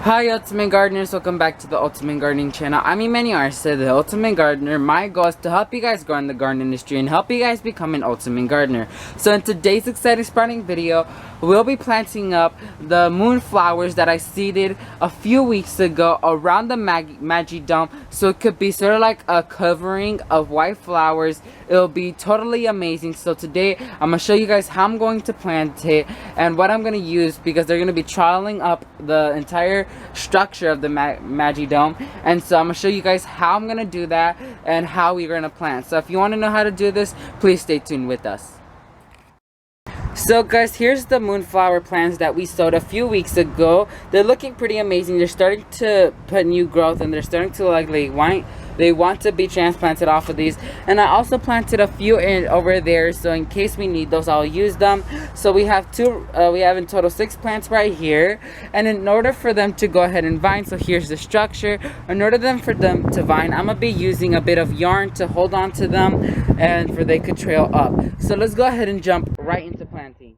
Hi Ultimate Gardeners, welcome back to the Ultimate Gardening channel. I'm Emmanuel Arce, the Ultimate Gardener. My goal is to help you guys grow in the garden industry and help you guys become an Ultimate Gardener. So in today's exciting sprouting video, we'll be planting up the Moonflowers that I seeded a few weeks ago around the Magidome, so it could be sort of like a covering of white flowers. It'll be totally amazing. So today I'm going to show you guys how I'm going to plant it and what I'm going to use, because they're going to be trialing up the entire structure of the Magidome, and so I'm gonna show you guys how I'm gonna do that and how we're gonna plant. So if you want to know how to do this, please stay tuned with us. So guys, here's the moonflower plants that we sowed a few weeks ago. They're looking pretty amazing. They're starting to put new growth and they're starting to like they want to be transplanted off of these. And I also planted a few over there, so in case we need those, I'll use them. So we have we have in total 6 plants right here, and in order for them to go ahead and vine, so here's the structure. In order for them to vine, I'm gonna be using a bit of yarn to hold on to them and for they could trail up. So let's go ahead and jump right into planting.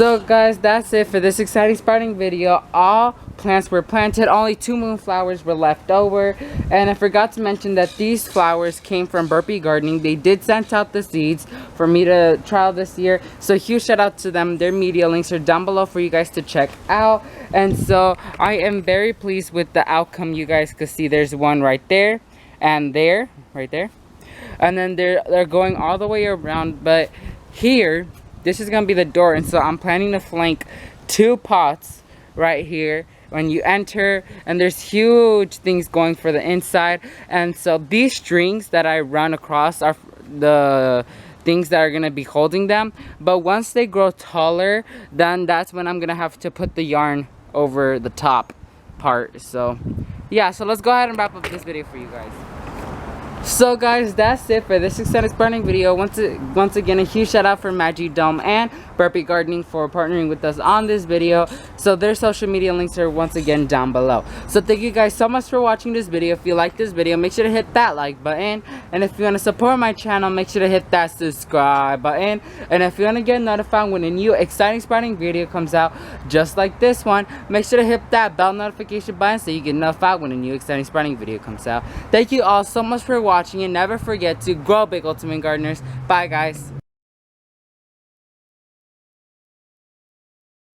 So guys, that's it for this exciting sprouting video. All plants were planted, only 2 moonflowers were left over. And I forgot to mention that these flowers came from Burpee Gardening. They did send out the seeds for me to trial this year. So huge shout out to them. Their media links are down below for you guys to check out. And so I am very pleased with the outcome. You guys can see there's one right there and there, right there. And then they're going all the way around, but here, this is gonna be the door, and so I'm planning to flank 2 pots right here when you enter, and there's huge things going for the inside. And so these strings that I run across are the things that are gonna be holding them, but once they grow taller, then that's when I'm gonna have to put the yarn over the top part. So yeah, so let's go ahead and wrap up this video for you guys. So guys, that's it for this extended sprouting video. Once again, a huge shout out for Magidome and Burpee Gardening for partnering with us on this video. So their social media links are once again down below. So thank you guys so much for watching this video. If you like this video, make sure to hit that like button. And if you want to support my channel, make sure to hit that subscribe button. And if you want to get notified when a new exciting sprouting video comes out, just like this one, make sure to hit that bell notification button so you get notified when a new exciting sprouting video comes out. Thank you all so much for watching, and never forget to grow big, ultimate gardeners. Bye guys.